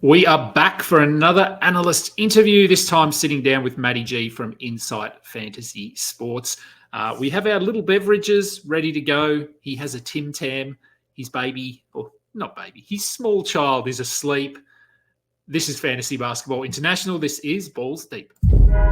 We are back for another analyst interview, this time sitting down with Matty G from Insight Fantasy Sports. We have our little beverages ready to go. He has a Tim Tam. His baby, or not baby, his small child is asleep. This is Fantasy Basketball International. This is Balls Deep.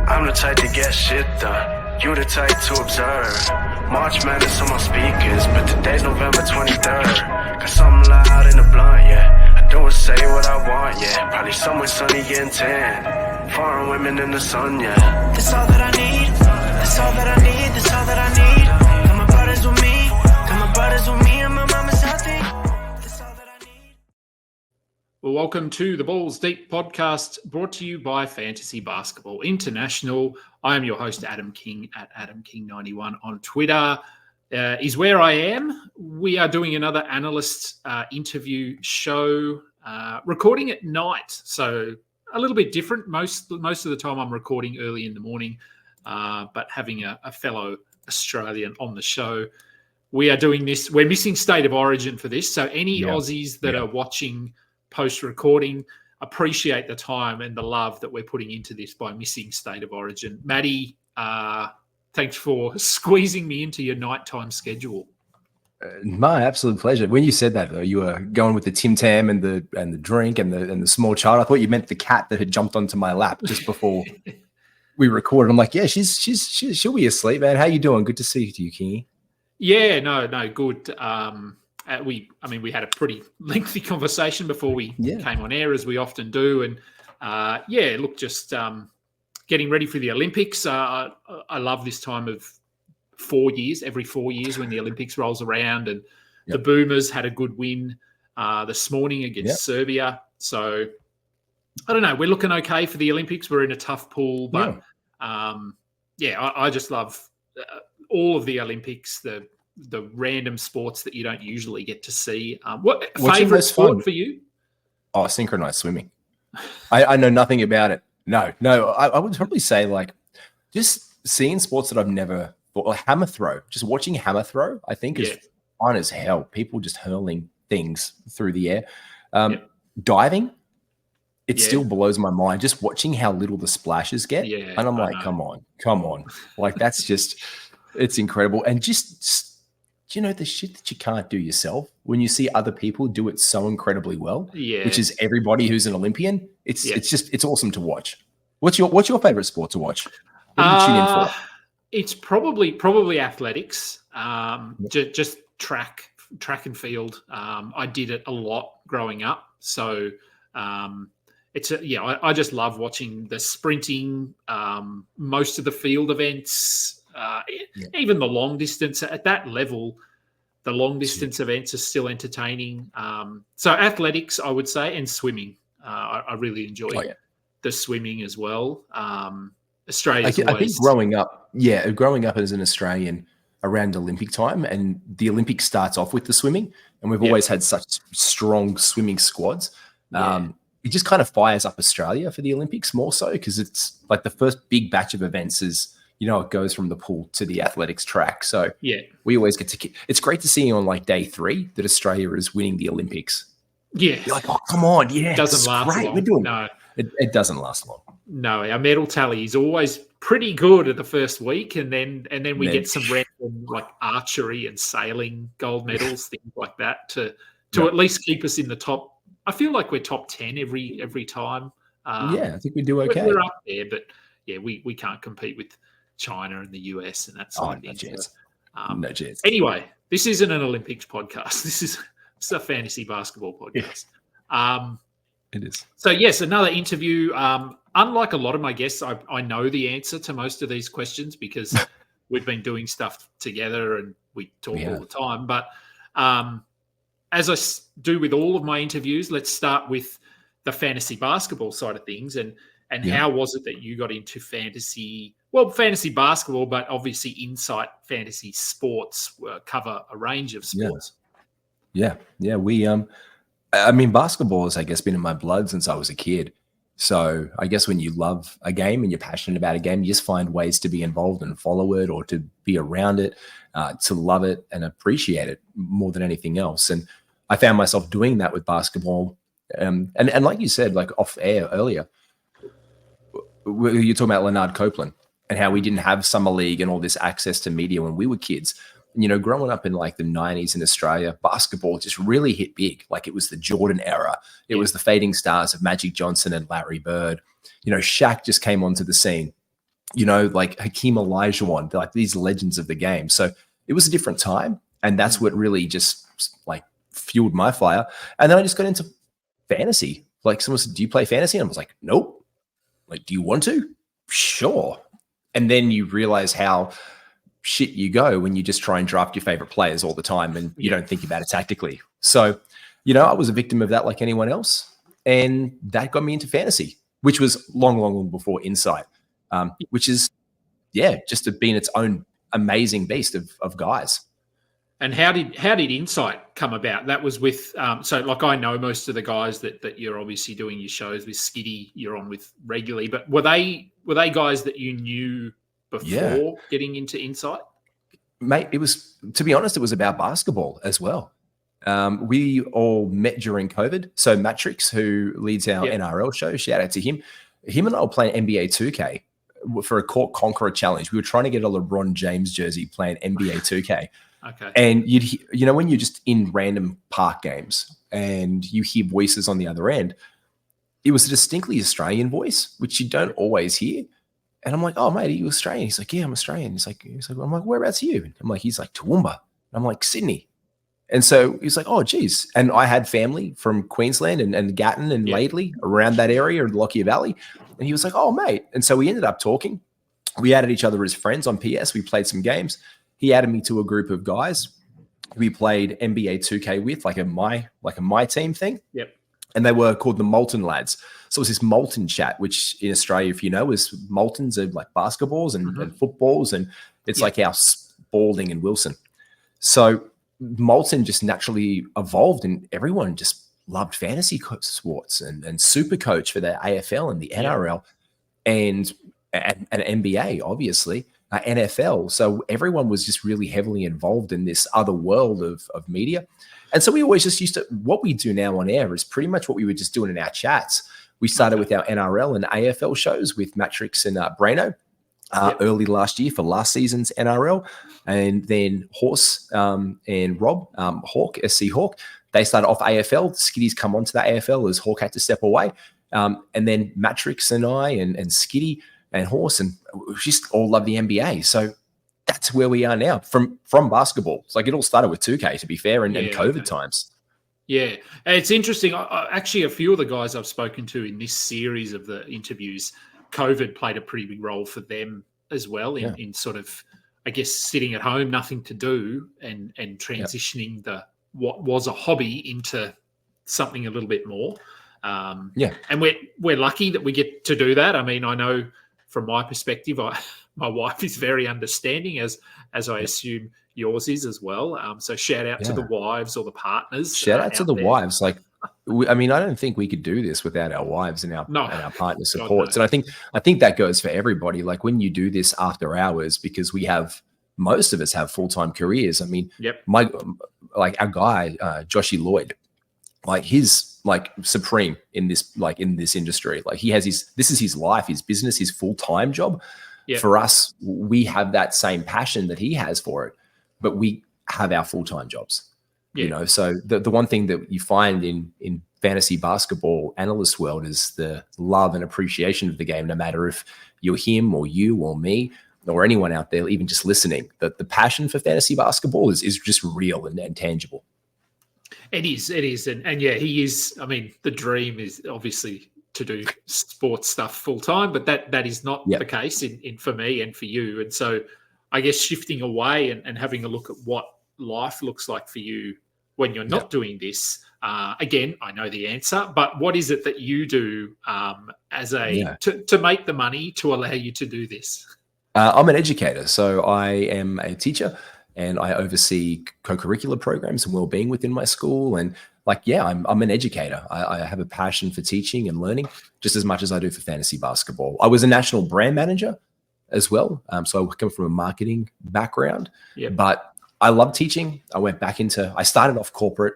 I'm the type to get shit done. You the type to observe. March Madness on my speakers, but today's November 23rd. Got something loud in the blunt, yeah. I don't say what I want, yeah. Probably somewhere sunny and tan. Foreign women in the sun, yeah. That's all that I need. That's all that I need. That's all that I need. Got my brothers with me. Got my brothers with me, and my mama's healthy. That's all that I need. Well, welcome to the Balls Deep podcast, brought to you by Fantasy Basketball International. I am your host, Adam King, at AdamKing91 on Twitter. Is where I am. We are doing another analyst interview show, recording at night, so a little bit different. Most of the time I'm recording early in the morning, but having a fellow Australian on the show. We are doing this. We're missing State of Origin for this, so any Aussies that are watching post-recording, appreciate the time and the love that we're putting into this by missing State of Origin. Matty, thanks for squeezing me into your nighttime schedule. My absolute pleasure. When you said that, though, you were going with the Tim Tam and the drink and the small child. I thought you meant the cat that had jumped onto my lap just before we recorded. I'm like, yeah, she'll be asleep, man. How you doing? Good to see you, Kingy. Yeah, no, good. We had a pretty lengthy conversation before we came on air, as we often do, and just getting ready for the Olympics. I love this time of 4 years, every 4 years when the Olympics rolls around, and the Boomers had a good win this morning against Serbia. So I don't know, we're looking okay for the Olympics. We're in a tough pool, but I just love all of the Olympics, the random sports that you don't usually get to see. What favorite sport for you? Oh, synchronized swimming. I know nothing about it. No. I would probably say like just seeing sports that I've never thought, like hammer throw. Just watching hammer throw, I think is fun as hell. People just hurling things through the air. Diving, it still blows my mind. Just watching how little the splashes get, and I'm like, come on, like that's just, it's incredible. And just the shit that you can't do yourself when you see other people do it so incredibly well, which is everybody who's an Olympian. It's awesome to watch. What's your favorite sport to watch? What do you tune in for? It's probably athletics. Just track and field. I did it a lot growing up, so I just love watching the sprinting, most of the field events. Even the long distance at that level, the long distance events are still entertaining. So athletics, I would say, and swimming. I really enjoy the swimming as well. Australia. I think growing up as an Australian around Olympic time, and the Olympics starts off with the swimming, and we've always had such strong swimming squads. It just kind of fires up Australia for the Olympics more so because it's like the first big batch of events is, it goes from the pool to the athletics track. So we always get to. It's great to see on like day 3 that Australia is winning the Olympics. Yeah, you're like, oh come on, it doesn't last long. We're doing it doesn't last long. No, our medal tally is always pretty good at the first week, and then we get some random like archery and sailing gold medals, things like that, to at least keep us in the top. I feel like we're top 10 every time. I think we do okay. We're up there, but we can't compete with China and the US and that sort of thing. No chance. Anyway, this isn't an Olympics podcast. This is a fantasy basketball podcast. It is. So yes, another interview. Unlike a lot of my guests, I know the answer to most of these questions because we've been doing stuff together and we talk all the time. But as I do with all of my interviews, let's start with the fantasy basketball side of things. And how was it that you got into fantasy? Well, fantasy basketball, but obviously Insight Fantasy Sports cover a range of sports. Yeah. We, basketball has, I guess, been in my blood since I was a kid. So I guess when you love a game and you're passionate about a game, you just find ways to be involved and follow it or to be around it, to love it and appreciate it more than anything else. And I found myself doing that with basketball And like you said, like off air earlier, you're talking about Leonard Copeland and how we didn't have summer league and all this access to media when we were kids. You know, growing up in like the 90s in Australia, basketball just really hit big. Like it was the Jordan era. It was the fading stars of Magic Johnson and Larry Bird. You know, Shaq just came onto the scene. You know, like Hakeem Olajuwon, like these legends of the game. So it was a different time. And that's what really just like fueled my fire. And then I just got into fantasy. Like someone said, do you play fantasy? And I was like, nope. Like, do you want to? Sure. And then you realize how shit you go when you just try and draft your favorite players all the time and you don't think about it tactically. So, you know, I was a victim of that like anyone else. And that got me into fantasy, which was long before Insight, which is, just been its own amazing beast of guys. And how did Insight come about? That was with so like I know most of the guys that you're obviously doing your shows with. Skitty, you're on with regularly, but were they guys that you knew before getting into Insight? Mate, it was, to be honest, it was about basketball as well. We all met during COVID. So Matrix, who leads our NRL show, shout out to him. Him and I were playing NBA 2K for a Court Conqueror challenge. We were trying to get a LeBron James jersey playing NBA 2K. Okay. And you know, when you're just in random park games and you hear voices on the other end, it was a distinctly Australian voice, which you don't always hear. And I'm like, oh, mate, are you Australian? He's like, yeah, I'm Australian. He's like, I'm like, whereabouts are you? I'm like, he's like, Toowoomba. And I'm like, Sydney. And so he's like, oh, geez. And I had family from Queensland and Gatton and Laidley around that area, Lockyer Valley. And he was like, oh, mate. And so we ended up talking. We added each other as friends on PS. We played some games. He added me to a group of guys we played NBA 2K with, like a my team thing. Yep. And they were called the Molten Lads. So it was this Molten chat, which in Australia, if you know, is Moltens are like basketballs and footballs. And it's like our Spalding and Wilson. So Molten just naturally evolved and everyone just loved fantasy sports and super coach for the AFL and the NRL and NBA, obviously, NFL. So everyone was just really heavily involved in this other world of media. And so we always just used to, what we do now on air is pretty much what we were just doing in our chats. We started with our NRL and AFL shows with Matrix and Brano early last year for last season's NRL. And then Horse and Rob, Hawk, SC Hawk, they started off AFL. Skitty's come onto the AFL as Hawk had to step away. And then Matrix and I and Skitty and Horse, and we just all love the NBA. So that's where we are now from basketball. It's like it all started with 2K, to be fair, and COVID times. Yeah, it's interesting. Actually, a few of the guys I've spoken to in this series of the interviews, COVID played a pretty big role for them as well in sort of, I guess, sitting at home, nothing to do, and transitioning what was a hobby into something a little bit more. And we're lucky that we get to do that. I mean, I know from my perspective, my wife is very understanding, as I assume yours is as well. So shout out to the wives or the partners. Shout out to the wives. Like, I mean, I don't think we could do this without our wives and our partner supports. And I think that goes for everybody. Like when you do this after hours, because most of us have full-time careers. I mean, our guy, Joshy Lloyd, like he's like supreme in this industry. Like this is his life, his business, his full-time job. Yep. For us, we have that same passion that he has for it, but we have our full-time jobs, you know? So the one thing that you find in fantasy basketball analyst world is the love and appreciation of the game, no matter if you're him or you or me or anyone out there, even just listening, that the passion for fantasy basketball is just real and tangible. It is. And he is, I mean, the dream is obviously to do sports stuff full time, but that is not the case in for me and for you. And so I guess shifting away and having a look at what life looks like for you when you're not doing this. Again, I know the answer, but what is it that you do to make the money to allow you to do this? I'm an educator. So I am a teacher and I oversee co-curricular programs and well-being within my school. And I'm an educator. I have a passion for teaching and learning just as much as I do for fantasy basketball. I was a national brand manager as well. So I come from a marketing background, but I love teaching. I started off corporate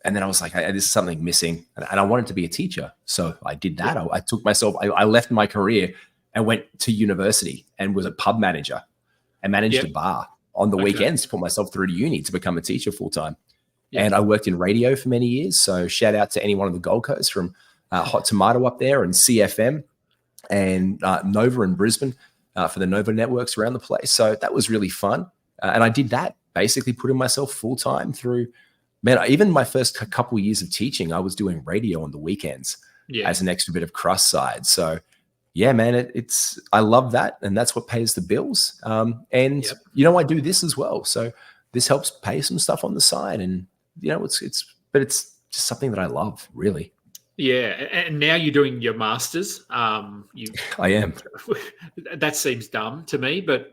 And then I was like, this is something missing. And I wanted to be a teacher. So I did that. I took myself, I left my career and went to university and was a pub manager and managed a bar on the weekends to put myself through to uni to become a teacher full time. And I worked in radio for many years. So shout out to anyone on the Gold Coast, from Hot Tomato up there and CFM and Nova in Brisbane for the Nova networks around the place. So that was really fun. And I did that, basically putting myself full time through, even my first couple of years of teaching, I was doing radio on the weekends as an extra bit of cross side. So yeah, man, I love that. And that's what pays the bills. And I do this as well. So this helps pay some stuff on the side. And, it's just something that I love, really. Yeah. And now you're doing your master's. I am. That seems dumb to me, but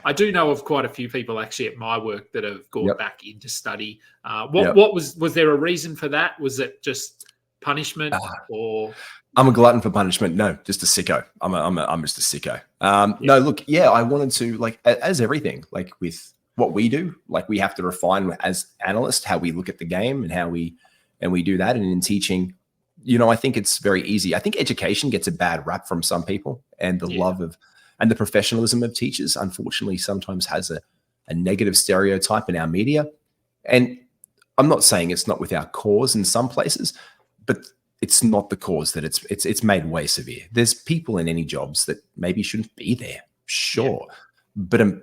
I do know of quite a few people actually at my work that have gone back into study. What was there a reason for that? Was it just punishment or? I'm a glutton for punishment. No, just a sicko. I'm just a sicko. No, look, I wanted to, like, as everything, like with what we do, like we have to refine as analysts how we look at the game and how we do that. And in teaching, I think it's very easy. I think education gets a bad rap from some people, and the love of and the professionalism of teachers, unfortunately, sometimes has a negative stereotype in our media. And I'm not saying it's not without cause in some places, but it's not the cause that it's made way severe. There's people in any jobs that maybe shouldn't be there, sure. But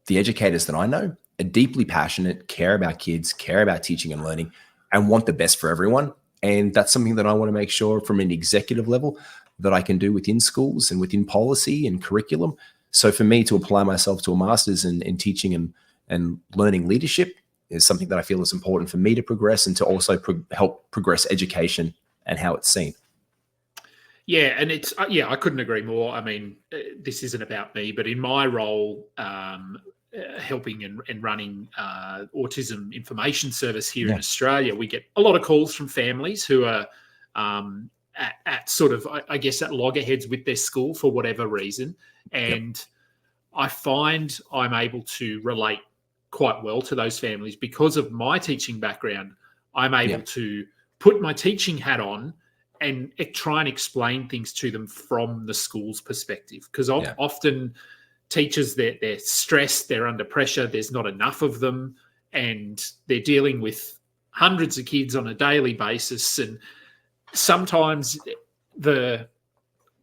the educators that I know are deeply passionate, care about kids, care about teaching and learning, and want the best for everyone. And that's something that I want to make sure from an executive level that I can do within schools and within policy and curriculum. So for me to apply myself to a master's in teaching and learning leadership is something that I feel is important for me to progress, and to also help progress education and how it's seen. Yeah, and it's I couldn't agree more. I mean, this isn't about me, but in my role, helping and running autism information service here in Australia, we get a lot of calls from families who are at sort of, I guess, at loggerheads with their school for whatever reason. And I find I'm able to relate quite well to those families because of my teaching background. I'm able to put my teaching hat on and try and explain things to them from the school's perspective. Because often teachers, they're stressed, they're under pressure, there's not enough of them, and they're dealing with hundreds of kids on a daily basis. And sometimes the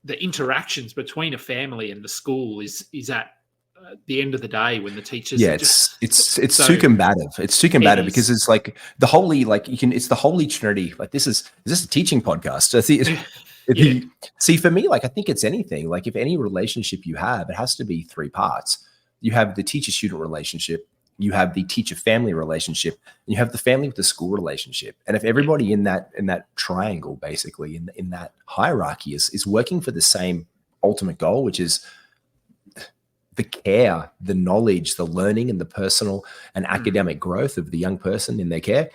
interactions between a family and the school is at the end of the day when the teachers it's too combative. It's too combative because it's like the holy, it's the holy trinity. Like is this a teaching podcast? See, for me, like I think it's anything. Like if any relationship you have, it has to be three parts. You have the teacher-student relationship, you have the teacher-family relationship, and you have the family with the school relationship. And if everybody in that triangle, basically in that hierarchy is working for the same ultimate goal, which is the care, the knowledge, the learning, and the personal and academic growth of the young person in their care,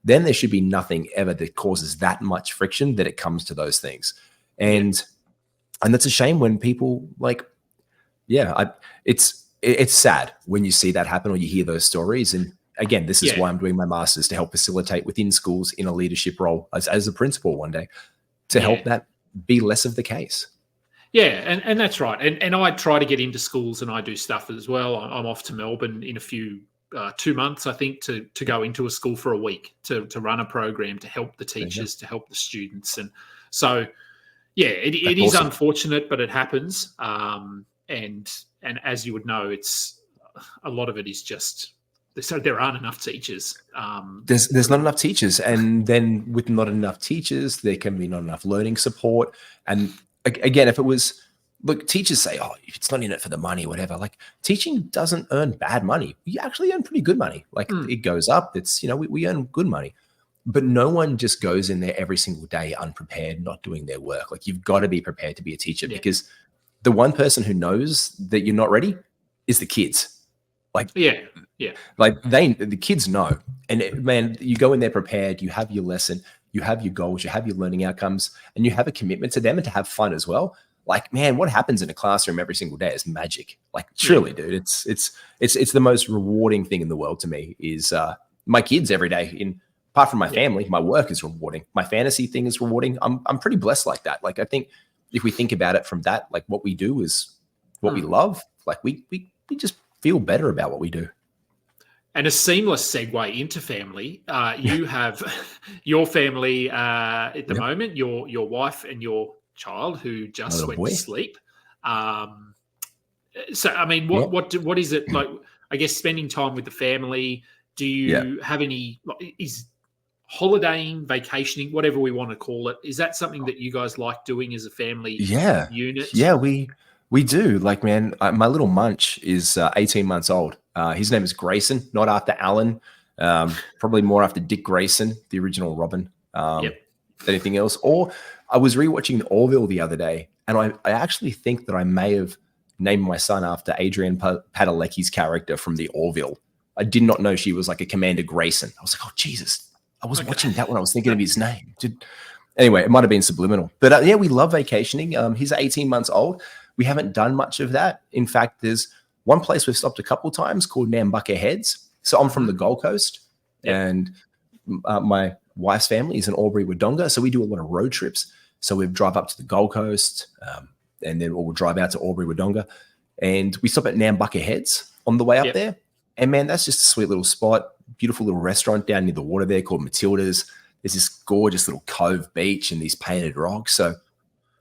then there should be nothing ever that causes that much friction that it comes to those things. And that's a shame when people it's sad when you see that happen or you hear those stories. And again, this is why I'm doing my master's, to help facilitate within schools in a leadership role as a principal one day, to help that be less of the case. Yeah, and that's right. And I try to get into schools and I do stuff as well. I'm off to Melbourne in a few 2 months, I think, to go into a school for a week to run a program to help the teachers, to help the students. And so, it is awesome. Unfortunate, but it happens. And as you would know, it's a lot of it is just so there aren't enough teachers. There's not enough teachers, and then with not enough teachers, there can be not enough learning support. And again, if it was, look, teachers say, oh, it's not in it for the money, whatever. Like teaching doesn't earn bad money. We actually earn pretty good money. Like it goes up. It's, we earn good money, but no one just goes in there every single day unprepared, not doing their work. Like you've got to be prepared to be a teacher because the one person who knows that you're not ready is the kids. Like, like the kids know. And man, you go in there prepared, you have your lesson, you have your goals, you have your learning outcomes, and you have a commitment to them and to have fun as well. Like, man, what happens in a classroom every single day is magic. Like, truly, dude, it's the most rewarding thing in the world to me is my kids every day. Apart from my family, my work is rewarding. My fantasy thing is rewarding. I'm pretty blessed like that. Like I think if we think about it from that, like what we do is what we love. Like we just feel better about what we do. And a seamless segue into family. You have your family at the moment, your wife and your child who just went to sleep. So, I mean, what is it like? I guess spending time with the family. Do you have any? Is holidaying, vacationing, whatever we want to call it, is that something that you guys like doing as a family unit? Yeah, we do. Like, man, my little munch is 18 months old. His name is Grayson, not after Alan, probably more after Dick Grayson, the original Robin, than anything else. Or I was rewatching Orville the other day, and I actually think that I may have named my son after Adrian Padalecki's character from the Orville. I did not know she was like a Commander Grayson. I was like, oh, Jesus. I was watching that when I was thinking of his name. Anyway, it might have been subliminal. But we love vacationing. He's 18 months old. We haven't done much of that. In fact, there's one place we've stopped a couple of times called Nambucca Heads. So I'm from the Gold Coast, and my wife's family is in Albury Wodonga. So we do a lot of road trips. So we drive up to the Gold Coast, and then we'll drive out to Albury Wodonga. And we stop at Nambucca Heads on the way up there. And, man, that's just a sweet little spot. Beautiful little restaurant down near the water there called Matilda's. There's this gorgeous little cove beach and these painted rocks. So,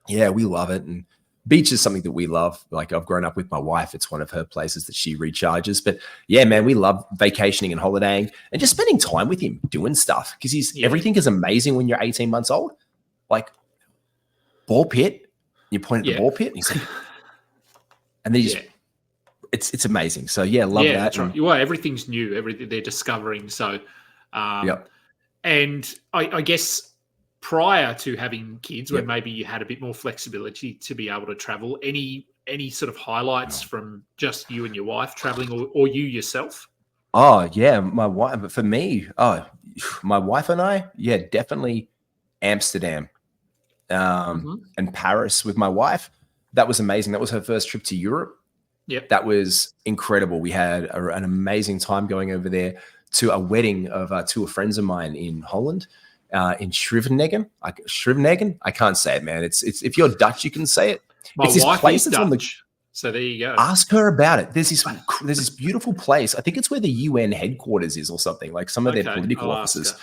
yeah, we love it. And beach is something that we love. Like, I've grown up with my wife. It's one of her places that she recharges. But, yeah, man, we love vacationing and holidaying and just spending time with him doing stuff because everything is amazing when you're 18 months old. Like, ball pit, you point at the ball pit and he's like, and then you just, it's amazing. So, yeah, love that. That's right. Well, everything's new. Everything they're discovering. So, and I guess prior to having kids, when maybe you had a bit more flexibility to be able to travel, any sort of highlights from just you and your wife traveling or you yourself? Oh, yeah, my wife. But for me, my wife and I, definitely Amsterdam and Paris with my wife. That was amazing. That was her first trip to Europe. Yep. That was incredible. We had an amazing time going over there to a wedding of two friends of mine in Holland, in Scheveningen. I can't say it, man. It's if you're Dutch, you can say it. My it's this wife place is that's Dutch, so there you go. Ask her about it. There's this beautiful place. I think it's where the UN headquarters is or something, like some of their political offices.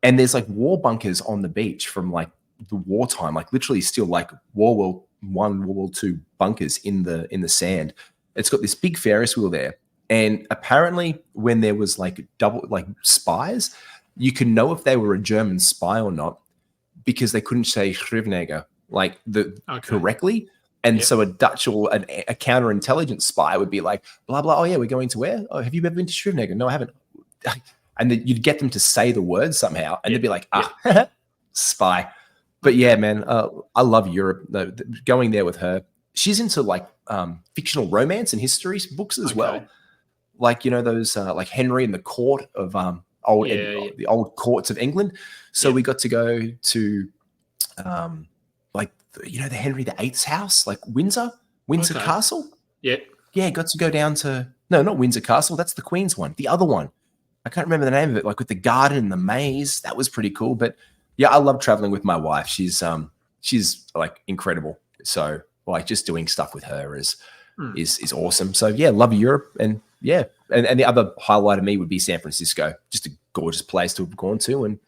And there's like war bunkers on the beach from like the wartime, like literally still like World War I, World War II bunkers in the sand. It's got this big Ferris wheel there. And apparently when there was like spies, you can know if they were a German spy or not because they couldn't say Scheveningen correctly. And so a Dutch or a counterintelligence spy would be like, blah, blah. Oh, yeah, we're going to where? Oh, have you ever been to Scheveningen? No, I haven't. And then you'd get them to say the word somehow. And they'd be like, spy. But yeah, man, I love Europe. Going there with her. She's into like fictional romance and history books as well. Like, you know, those like Henry and the court of the old courts of England. So we got to go to the Henry VIII's house, like Windsor Castle. Yeah, got to go down to not Windsor Castle. That's the Queen's one. The other one, I can't remember the name of it. Like with the garden and the maze, that was pretty cool. But yeah, I love traveling with my wife. She's like incredible. So like just doing stuff with her is awesome. So yeah, love Europe and and the other highlight of me would be San Francisco. Just a gorgeous place to have gone to and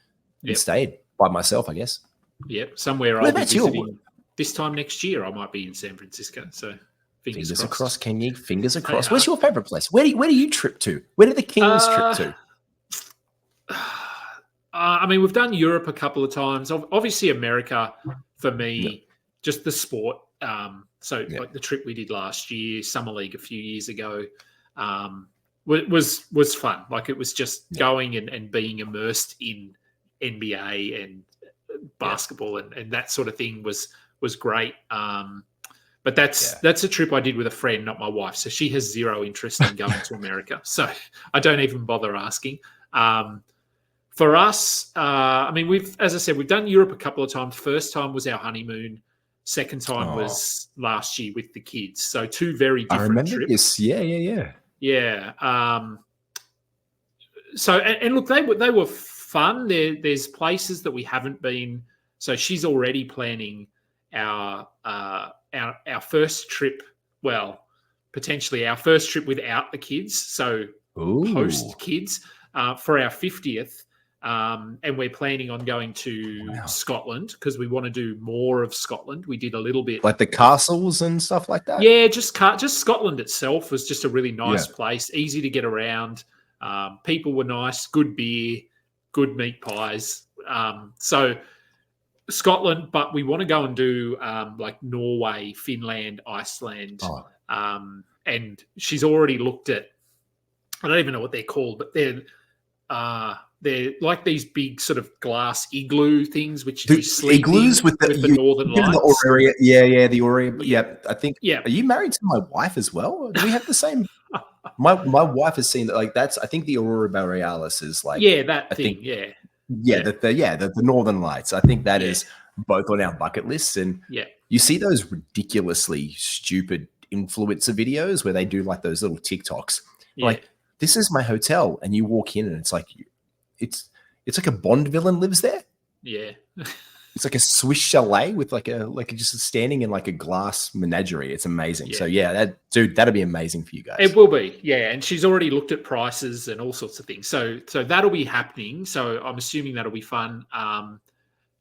stayed by myself, I guess. Yep, somewhere I'll be visiting this time next year. I might be in San Francisco. So fingers crossed. Can you? Fingers across. Where's your favorite place? Where do you trip to? Where do the Kings trip to? I mean, we've done Europe a couple of times. Obviously, America for me, just the sport. Like the trip we did last year, Summer League a few years ago, was fun. Like it was just going and being immersed in NBA and basketball and that sort of thing was great. But that's a trip I did with a friend, not my wife. So she has zero interest in going to America. So I don't even bother asking. For us, I mean, we've done Europe a couple of times. First time was our honeymoon. Second time was last year with the kids. So two very different trips. This. Yeah. Yeah. and look, they were fun. There's places that we haven't been. So she's already planning our first trip. Well, potentially our first trip without the kids. So post kids for our 50th. And we're planning on going to Scotland because we want to do more of Scotland. We did a little bit, like the castles and stuff like that. Yeah, just Scotland itself was just a really nice place, easy to get around. People were nice, good beer, good meat pies. So Scotland, but we want to go and do like Norway, Finland, Iceland. And she's already looked at, I don't even know what they're called, but they're like these big sort of glass igloo things, which you sleep igloos with the northern lights. The Aurora, the Aurora. Yeah, I think. Yeah. Are you married to my wife as well? Do we have the same? my wife has seen that. Like that's. I think the Aurora Borealis is like. Yeah, that thing. The Northern Lights. I think that is both on our bucket lists, and you see those ridiculously stupid influencer videos where they do like those little TikToks. Like this is my hotel, and you walk in, and it's like. It's like a Bond villain lives there. Yeah. It's like a Swiss chalet with like just standing in like a glass menagerie. It's amazing. Yeah. So that'll be amazing for you guys. It will be. Yeah. And she's already looked at prices and all sorts of things. So that'll be happening. So I'm assuming that'll be fun.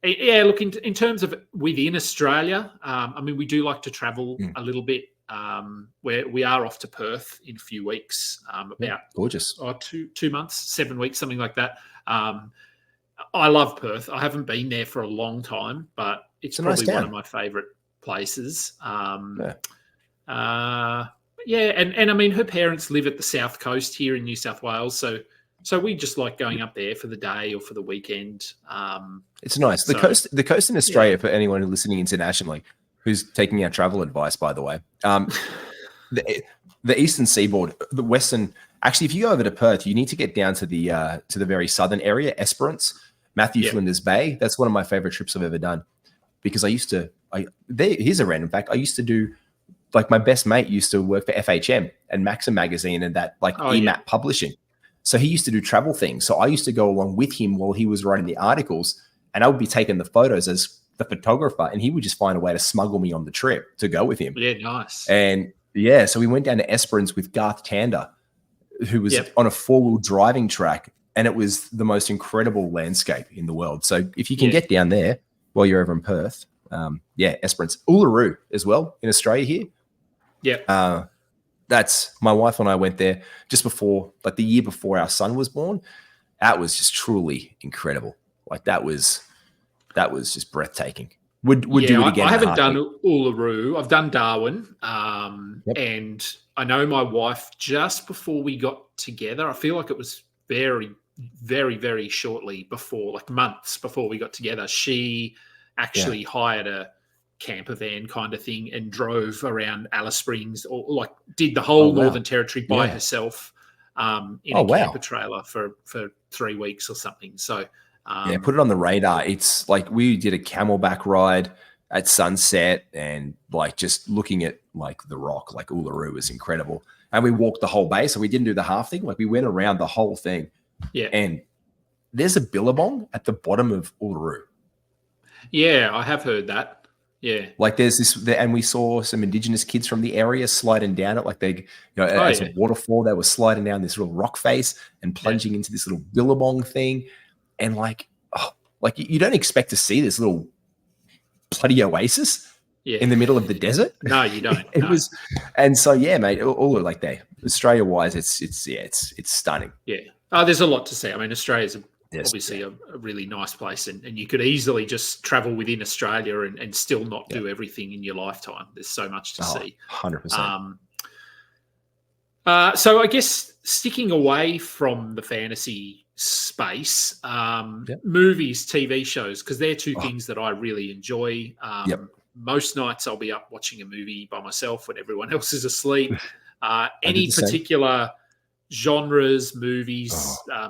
Look, in terms of within Australia, I mean, we do like to travel a little bit. Where we are off to Perth in a few weeks, about gorgeous. 2 months, 7 weeks, something like that. I love Perth. I haven't been there for a long time, but it's probably one of my favourite places. And I mean, her parents live at the south coast here in New South Wales, so we just like going up there for the day or for the weekend. It's nice. The coast in Australia, for anyone listening internationally, who's taking our travel advice, by the way. The eastern seaboard, the western. Actually, if you go over to Perth, you need to get down to the very southern area, Esperance, Matthew Flinders Bay. That's one of my favorite trips I've ever done because here's a random fact. I used to do like my best mate used to work for FHM and Maxim magazine and that EMAP publishing. So he used to do travel things. So I used to go along with him while he was writing the articles, and I would be taking the photos as the photographer, and he would just find a way to smuggle me on the trip to go with him. Yeah, nice. And so we went down to Esperance with Garth Tander, who was on a 4-wheel driving track, and it was the most incredible landscape in the world. So if you can get down there while you're over in Perth, Esperance, Uluru as well in Australia here. Yeah. That's my wife and I went there just before, like the year before our son was born. That was just truly incredible. Like that was just breathtaking. Would do it again. I haven't done Uluru. I've done Darwin. And I know my wife, just before we got together, I feel like it was very, very, very shortly before, like months before we got together, she actually hired a camper van kind of thing and drove around Alice Springs, or like did the whole Northern Territory by herself in a camper trailer for 3 weeks or something. So put it on the radar. It's like we did a camelback ride at sunset and like just looking at like the rock, like Uluru was incredible. And we walked the whole bay. So we didn't do the half thing. Like we went around the whole thing. Yeah. And there's a billabong at the bottom of Uluru. Yeah, I have heard that. Yeah. Like there's this, and we saw some Indigenous kids from the area sliding down it. Like they, as a waterfall, they were sliding down this little rock face and plunging into this little billabong thing. And like you don't expect to see this little bloody oasis in the middle of the desert. No, you don't. It was, and so mate, all like Australia wise, it's stunning. Yeah. There's a lot to see. I mean, Australia's obviously a really nice place, and you could easily just travel within Australia and still not do everything in your lifetime. There's so much to see. 100%. So I guess sticking away from the fantasy space, movies, TV shows, because they're two things that I really enjoy. Most nights I'll be up watching a movie by myself when everyone else is asleep. Any particular genres, movies,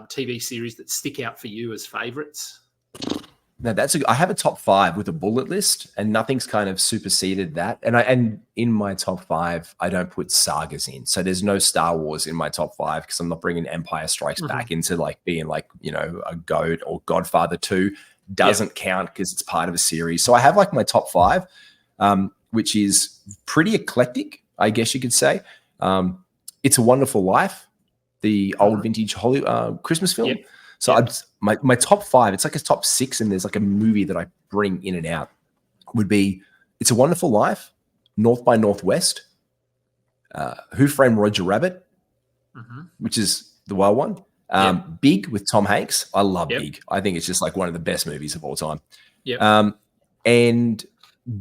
TV series that stick out for you as favorites? No, I have a top 5 with a bullet list, and nothing's kind of superseded that. And in my top 5, I don't put sagas in. So there's no Star Wars in my top 5 because I'm not bringing Empire Strikes Back into like being like, a GOAT, or Godfather 2 doesn't count because it's part of a series. So I have like my top 5, which is pretty eclectic, I guess you could say. It's a Wonderful Life, the old vintage Hollywood Christmas film. Yep. So my top 5, it's like a top 6, and there's like a movie that I bring in and out, would be It's a Wonderful Life, North by Northwest, Who Framed Roger Rabbit, which is the wild one. Big with Tom Hanks. I love Big. I think it's just like one of the best movies of all time. And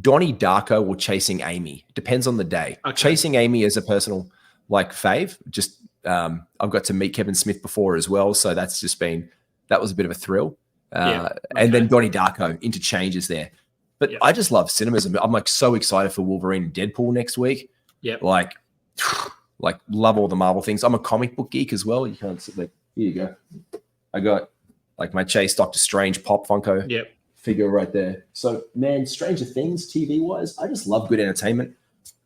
Donnie Darko or Chasing Amy. Depends on the day. Okay. Chasing Amy is a personal like fave. Just I've got to meet Kevin Smith before as well, so that was a bit of a thrill. And then Donnie Darko interchanges there. But I just love cinemas. I'm like so excited for Wolverine and Deadpool next week. Like love all the Marvel things. I'm a comic book geek as well. You can't sit like, here you go. I got like my Chase Doctor Strange Pop Funko figure right there. So man, Stranger Things TV wise, I just love good entertainment.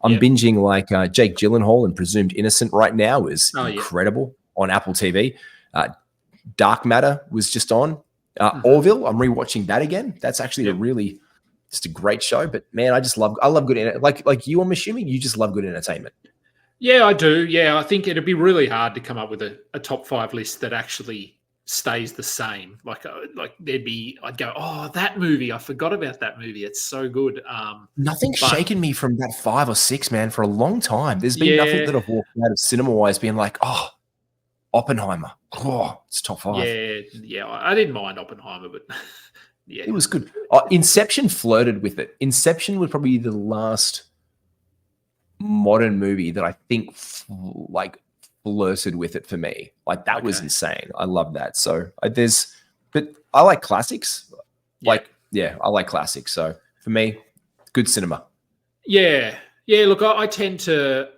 I'm binging like Jake Gyllenhaal and Presumed Innocent right now is incredible on Apple TV. Dark Matter was just on. Orville, I'm rewatching that again. That's actually just a great show. But man, I love good like you. I'm assuming you just love good entertainment. Yeah, I do. Yeah, I think it'd be really hard to come up with a top 5 list that actually stays the same. Like I'd go, oh, that movie, I forgot about that movie. It's so good. Nothing's shaken me from that 5 or 6, man, for a long time. There's been nothing that I've walked out of cinema-wise being like, oh, Oppenheimer. Oh, it's top 5. Yeah. I didn't mind Oppenheimer, but it was good. Inception flirted with it. Inception was probably the last modern movie that I think flirted with it for me. Like that was insane. I love that. So but I like classics. I like classics. So for me, good cinema. Yeah. Look, I tend to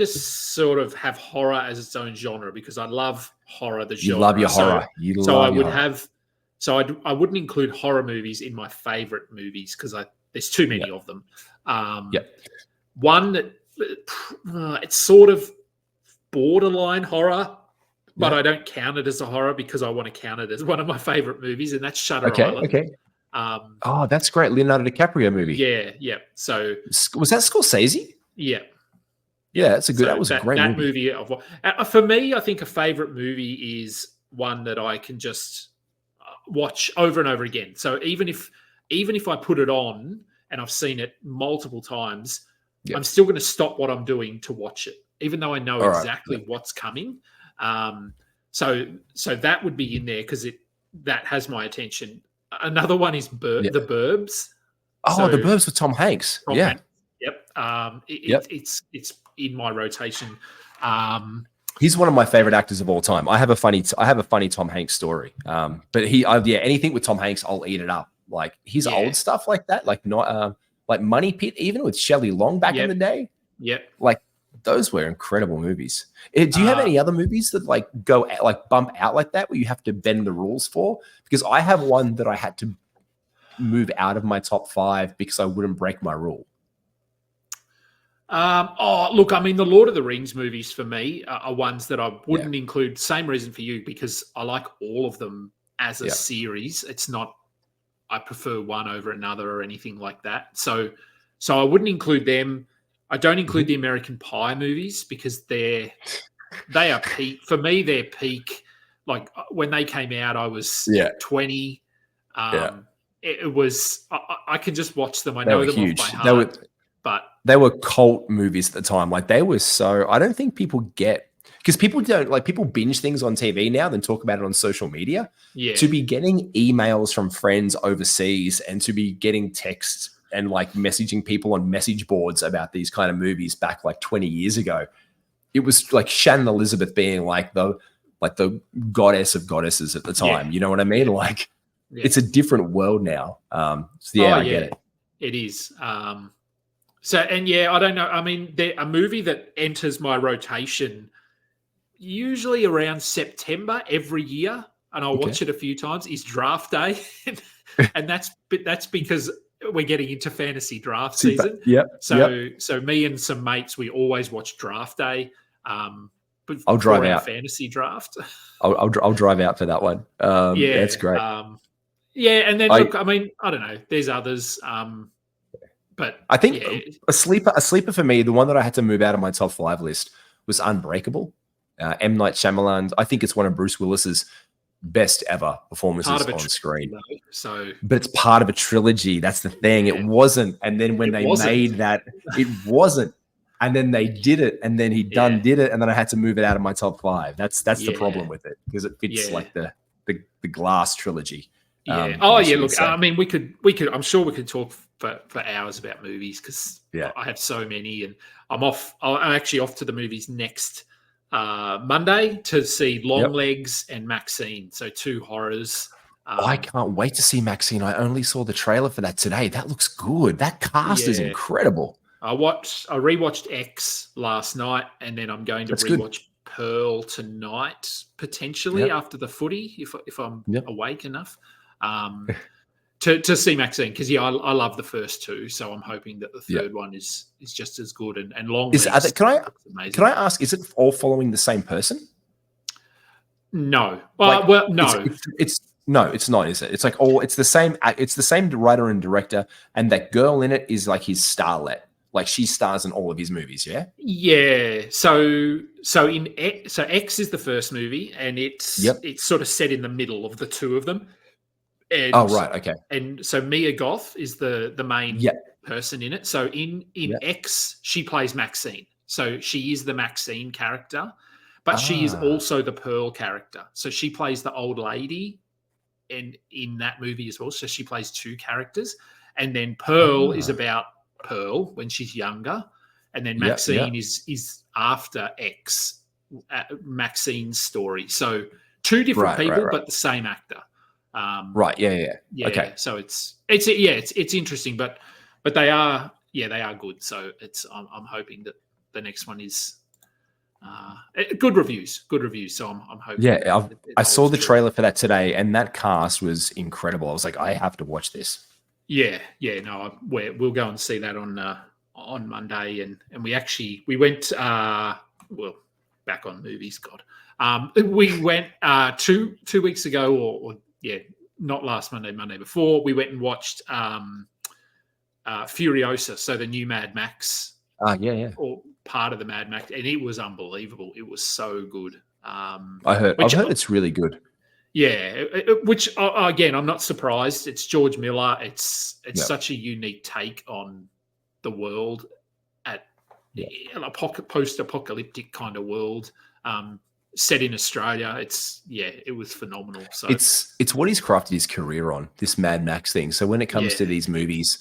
sort of have horror as its own genre because I love horror. The genre. You love your horror. I wouldn't include horror movies in my favorite movies because there's too many of them. One that it's sort of borderline horror, but I don't count it as a horror because I want to count it as one of my favorite movies, and that's Shutter Island. Okay. That's great. Leonardo DiCaprio movie. Yeah. So was that Scorsese? Yeah. Yeah, that's a good. That was a great movie. For me, I think a favorite movie is one that I can just watch over and over again. So even if I put it on and I've seen it multiple times, I'm still going to stop what I'm doing to watch it, even though I know exactly what's coming. So that would be in there because that has my attention. Another one is The Burbs. Oh, The Burbs with Tom Hanks. Hanks. Yep. It's in my rotation. He's one of my favorite actors of all time. I have a funny Tom Hanks story. But anything with Tom Hanks, I'll eat it up. Like his old stuff like that, like not like Money Pit, even with Shelley Long back in the day. Yep. Like those were incredible movies. Do you have any other movies that like go like bump out like that where you have to bend the rules for? Because I have one that I had to move out of my top 5 because I wouldn't break my rule. Look, I mean, the Lord of the Rings movies for me are ones that I wouldn't include. Same reason for you, because I like all of them as a series. It's not, I prefer one over another or anything like that. So I wouldn't include them. I don't include the American Pie movies because they are peak. For me, they're peak. Like when they came out, I was 20. It was, I can just watch them. I know them huge. Off by heart. They were cult movies at the time. Like they were so, I don't think people get, because people don't like, people binge things on TV now then talk about it on social media. Yeah. To be getting emails from friends overseas and to be getting texts and like messaging people on message boards about these kind of movies back like 20 years ago, it was like Shannon Elizabeth being like the goddess of goddesses at the time. You know what I mean? Like it's a different world now. I get it. It is. I don't know. I mean, a movie that enters my rotation usually around September every year, and I'll watch it a few times, is Draft Day. and that's because we're getting into fantasy draft season. So me and some mates, we always watch draft day. I'll drive out fantasy draft. I'll drive out for that one. That's great. And then look, I mean, I don't know. There's others, but I think a sleeper for me, the one that I had to move out of my top 5 list was Unbreakable. M. Night Shyamalan. I think it's one of Bruce Willis's best ever performances on screen. But it's part of a trilogy. That's the thing. It wasn't. And then when they made that, it wasn't. And then they did it, and then he did it, and then I had to move it out of my top 5. That's the problem with it, because it fits like the Glass trilogy. Look, I mean, we could. I'm sure we could talk for hours about movies, because I have so many, and I'm actually off to the movies next Monday to see Longlegs and Maxine. So 2 horrors. I can't wait to see Maxine. I only saw the trailer for that today. That looks good. That cast is incredible. I rewatched X last night, and then I'm going to rewatch Pearl tonight, potentially after the footy, if I'm awake enough, to see Maxine, because I love the first 2, so I'm hoping that the third one is just as good and long. Can I ask? Is it all following the same person? No. No. No, it's not, is it? It's like it's the same. It's the same writer and director, and that girl in it is like his starlet. Like, she stars in all of his movies, yeah? Yeah. So X is the first movie, and it's sort of set in the middle of the 2 of them. And, okay. And so Mia Goth is the main person in it. So in X, she plays Maxine. So she is the Maxine character, but she is also the Pearl character. So she plays the old lady in that movie as well. So she plays 2 characters. And then Pearl is about Pearl when she's younger, and then Maxine is after X, Maxine's story. So 2 different people, but the same actor. Okay. So it's interesting, but they are good. So I'm hoping that the next one is good reviews. So I'm hoping. Yeah, I saw the trailer for that today, and that cast was incredible. I was like, I have to watch this. No, we'll go and see that on Monday, and we went back on movies. God, we went 2 weeks ago, or not last Monday before. We went and watched Furiosa, so the new Mad Max. Or part of the Mad Max, and it was unbelievable. It was so good. I've heard it's really good. Yeah, which again, I'm not surprised. It's George Miller. It's such a unique take on the world at a post-apocalyptic kind of world, set in Australia. It was phenomenal. So it's what he's crafted his career on, this Mad Max thing. So when it comes to these movies,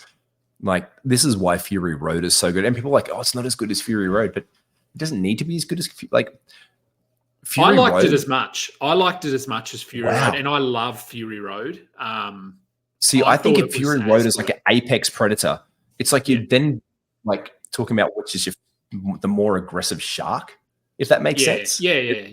like, this is why Fury Road is so good. And people are like, it's not as good as Fury Road, but it doesn't need to be as good as I liked it as much. As Fury Road, and I love Fury Road. I think if Fury Road is like an apex predator, it's like you're then like talking about which is the more aggressive shark, if that makes sense. Yeah.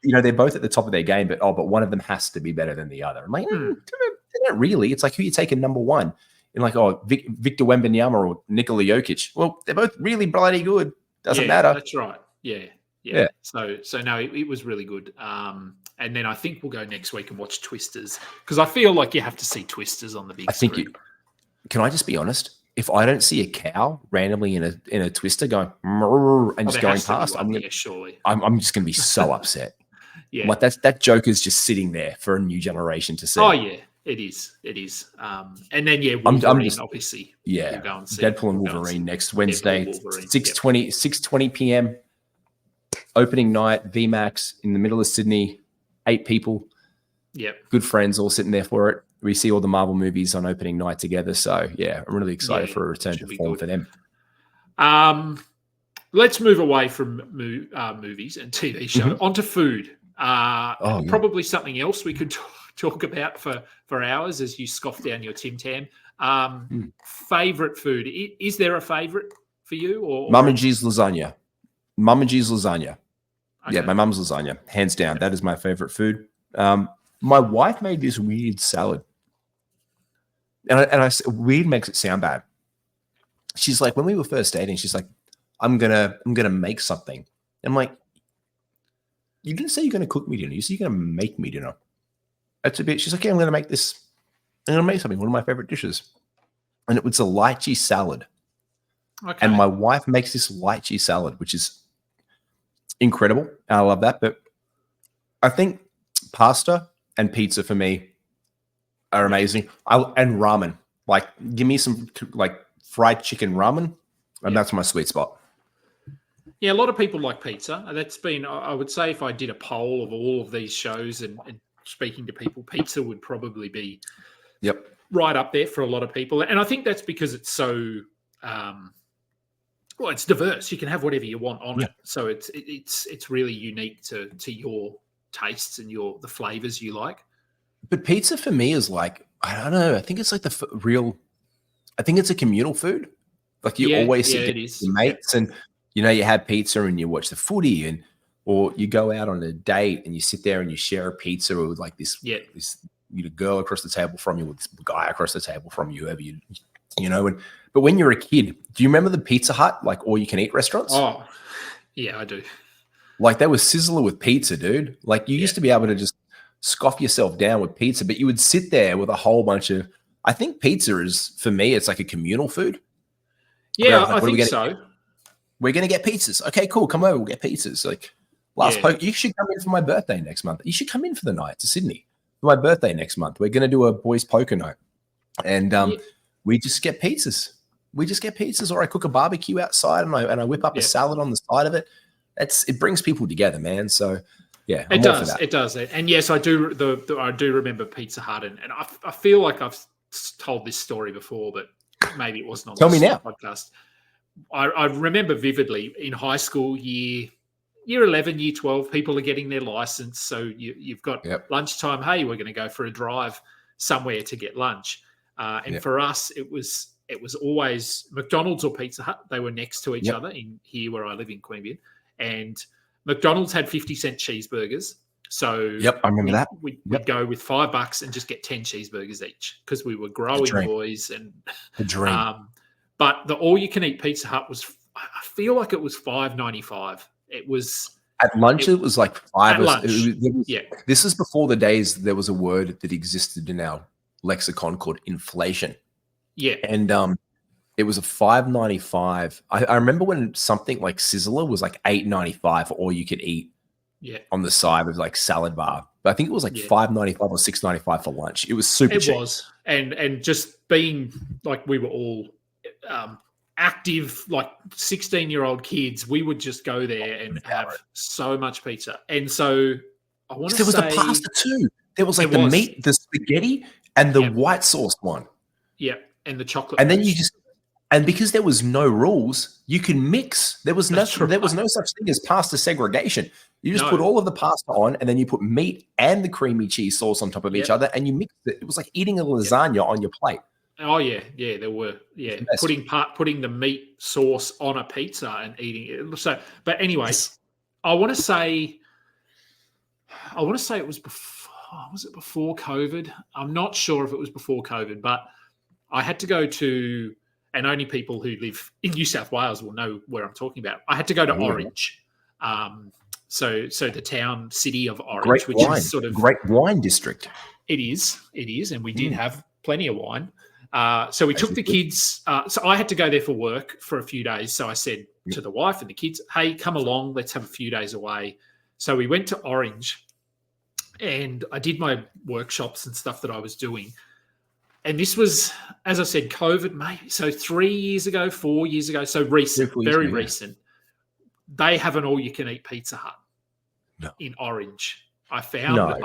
They're both at the top of their game, but one of them has to be better than the other. I'm like, not really. It's like, who you taking number 1? And like, Victor Wembanyama or Nikola Jokic. Well, they're both really bloody good. Doesn't matter. That's right. Yeah. So no, it was really good. And then I think we'll go next week and watch Twisters, because I feel like you have to see Twisters on the big screen. Can I just be honest? If I don't see a cow randomly in a Twister going and just going past, I'm just going to be so upset. Like, that Joker's just sitting there for a new generation to see. Oh yeah, it is. And then Wolverine, obviously. Yeah, we'll go and see Deadpool and Wolverine next Wednesday, 6:20 p.m. Opening night, VMAX in the middle of Sydney, 8 people. Yep. Good friends all sitting there for it. We see all the Marvel movies on opening night together. So, I'm really excited for a return to form for them. Let's move away from movies and TV show onto food. Probably something else we could talk about for hours as you scoff down your Tim Tam. Favorite food? Is there a favorite for you? Or Mum and G's lasagna. Mum and G's lasagna. Okay. Yeah, my mum's lasagna, hands down. That is my favorite food. My wife made this weird salad. and I weird makes it sound bad. She's like, when we were first dating, she's like, I'm gonna make something. And I'm like, you didn't say you're gonna cook me dinner. You said you're gonna make me dinner. That's a bit. She's like, yeah, I'm gonna make this. I'm gonna make something. One of my favorite dishes, and it was a lychee salad. Okay. And my wife makes this lychee salad, which is incredible. I love that. But I think pasta and pizza for me are amazing. And ramen. Like, give me some like fried chicken ramen, and that's my sweet spot. Yeah, a lot of people like pizza. That's been, I would say, if I did a poll of all of these shows and speaking to people, pizza would probably be right up there for a lot of people. And I think that's because it's so, well, it's diverse. You can have whatever you want on it. So it's really unique to your tastes and the flavors you like. But pizza for me is like, I don't know. I think it's like I think it's a communal food. Like you always sit with your mates and, you have pizza and you watch the footy or you go out on a date and you sit there and you share a pizza with like this girl across the table from you, or this guy across the table from you, whoever but when you're a kid, do you remember the Pizza Hut, like all you can eat restaurants? Oh, yeah, I do. Like there was Sizzler with pizza, dude. Like you used to be able to just scoff yourself down with pizza, but you would sit there with a whole bunch of, I think pizza is, for me, it's like a communal food. Yeah, I think so. We're going to get pizzas. Okay, cool. Come over. We'll get pizzas. Like you should come in for my birthday next month. You should come in for the night to Sydney for my birthday next month. We're going to do a boys poker night. And we just get pizzas. Or I cook a barbecue outside and I whip up a salad on the side of it. It brings people together, man. So yeah, it does. And yes, I do. I do remember Pizza Hut, and I feel like I've told this story before, but maybe it wasn't on Tell me now. Podcast. I remember vividly in high school, year 11, year 12, people are getting their license. So you've got lunchtime. Hey, we're going to go for a drive somewhere to get lunch. And for us, it was always McDonald's or Pizza Hut. They were next to each other in here where I live in Queanbeyan. And McDonald's had 50-cent cheeseburgers. So I remember that. We'd go with $5 and just get 10 cheeseburgers each because we were growing boys. And the dream. But the all-you-can-eat Pizza Hut was, I feel like it was $5.95. It was at lunch. It was like $5. At lunch. This is before the days there was a word that existed in our lexicon called inflation. Yeah, and it was a $5.95. I remember when something like Sizzler was like $8.95 for all you could eat. Yeah, on the side with like salad bar, but I think it was like $5.95 or $6.95 for lunch. It was super cheap. It was, and just being like we were all active, like 16-year-old kids, we would just go there and have so much pizza. And so I want to say there was the pasta too. There was like the meat, the spaghetti, and the white sauce one. Yeah, and the chocolate. And then and because there was no rules, you can mix. There was no such thing as pasta segregation. You just put all of the pasta on, and then you put meat and the creamy cheese sauce on top of each other, and you mix it. It was like eating a lasagna on your plate. Oh yeah, there were putting the meat sauce on a pizza and eating it. So, but anyways, I want to say it was before. Was it before COVID? I'm not sure if it was before COVID, but I had to go to, and only people who live in New South Wales will know where I'm talking about. I had to go to Orange. So the city of Orange, is sort of great wine district. It is, and we did have plenty of wine. So we took the kids. So I had to go there for work for a few days. So I said to the wife and the kids, "Hey, come along. Let's have a few days away." So we went to Orange, and I did my workshops and stuff that I was doing. And this was, as I said, COVID, maybe so 3 years ago, 4 years ago. So recent, very recent. They have an all-you-can-eat Pizza Hut in Orange. I found I'm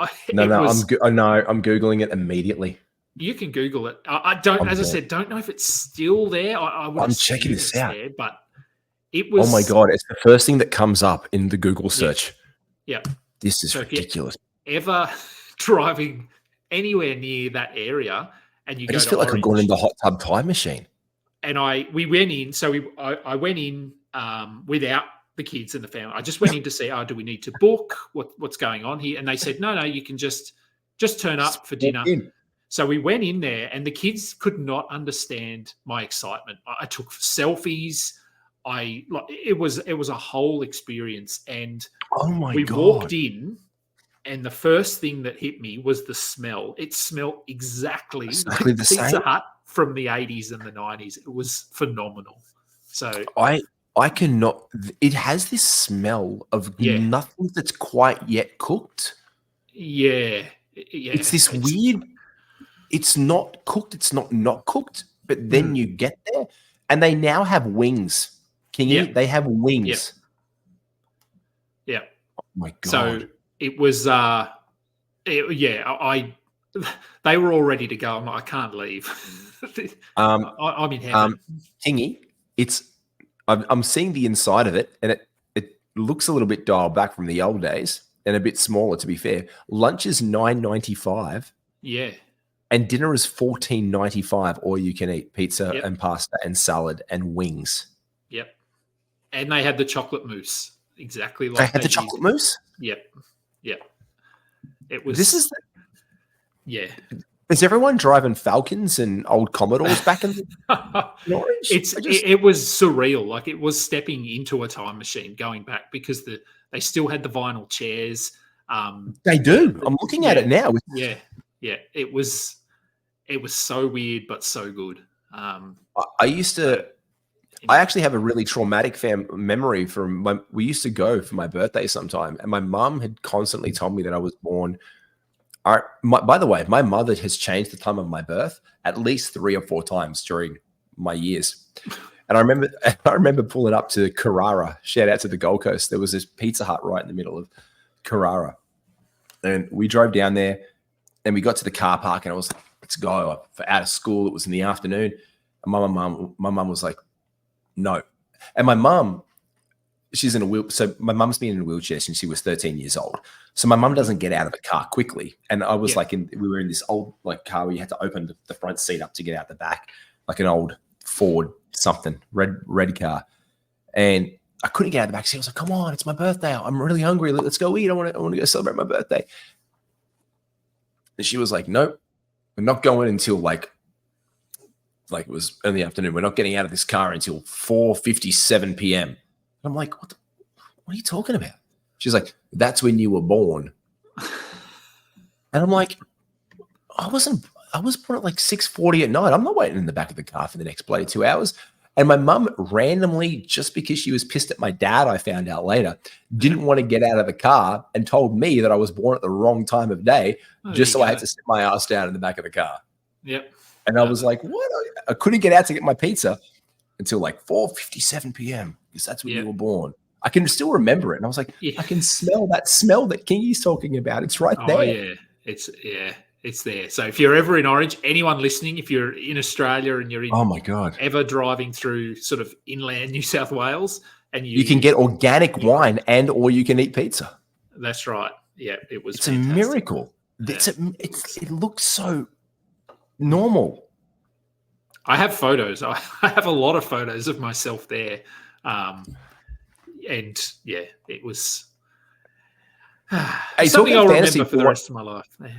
Googling it immediately. You can Google it. I don't know if it's still there. I'm checking this out. There, but it was. Oh my God. It's the first thing that comes up in the Google search. Yeah. This is ridiculous. If you're ever driving anywhere near that area and you go to Orange. I just feel like I've gone in the hot tub time machine. And we went in. So I went in without the kids and the family. I just went in to see, do we need to book? What's going on here? And they said, no, you can just turn up for dinner. So we went in there, and the kids could not understand my excitement. I took selfies. It was a whole experience, and Oh my we God. walked in, and the first thing that hit me was the smell. It smelled exactly like the Pizza same. Hut from the 80s and the 90s. It was phenomenal. So I cannot. It has this smell of nothing that's quite yet cooked. Yeah. It's this weird. It's not cooked. It's not cooked. But then you get there, and they now have wings. Kingy, they have wings. Yeah. Oh my God. So it was. They were all ready to go. I'm like, I can't leave. I'm in heaven. Kingy, I'm seeing the inside of it, and it looks a little bit dialed back from the old days, and a bit smaller. To be fair, lunch is $9.95. Yeah. And dinner is $14.95, or you can eat pizza and pasta and salad and wings. Yep. And they had the chocolate mousse, exactly like they had the chocolate mousse. Yep. It was. This is. Yeah. Is everyone driving Falcons and old Commodores back in Norwich? It was surreal. Like, it was stepping into a time machine, going back, because they still had the vinyl chairs. They do. I'm looking at it now. Yeah. It was so weird, but so good. I actually have a really traumatic memory from we used to go for my birthday sometime, and my mum had constantly told me that I was born. By the way, my mother has changed the time of my birth at least 3 or 4 times during my years. And I remember pulling up to Carrara. Shout out to the Gold Coast. There was this Pizza Hut right in the middle of Carrara, and we drove down there. And we got to the car park, and I was like, let's go. For out of school, it was in the afternoon. And my mum was like, no. And my mum, she's in a wheel. So my mum's been in a wheelchair since she was 13 years old. So my mum doesn't get out of the car quickly. And I was we were in this old car where you had to open the front seat up to get out the back, like an old Ford something, red car. And I couldn't get out of the back. So I was like, come on, it's my birthday. I'm really hungry. Let's go eat. I want to go celebrate my birthday. And she was like, nope, we're not going until like it was in the afternoon. We're not getting out of this car until 4:57 p.m. And I'm like, what are you talking about? She's like, that's when you were born. And I'm like, I was born at like 6:40 at night. I'm not waiting in the back of the car for the next bloody 2 hours. And my mum randomly, just because she was pissed at my dad, I found out later, didn't want to get out of the car and told me that I was born at the wrong time of day, just so I had to sit my ass down in the back of the car. Yep. And I was like, what? I couldn't get out to get my pizza until like 4:57 p.m. because that's when you were born. I can still remember it. And I was like, I can smell that Kingy's talking about. It's right there. Oh, yeah. It's there. So if you're ever in Orange, anyone listening, if you're in Australia and you're in, oh my God, ever driving through sort of inland New South Wales, and you can get organic wine or you can eat pizza. That's right. Yeah, it's fantastic. A miracle. Yeah. It looks so normal. I have photos. I have a lot of photos of myself there, and yeah, it was something I'll remember for the rest of my life. Yeah.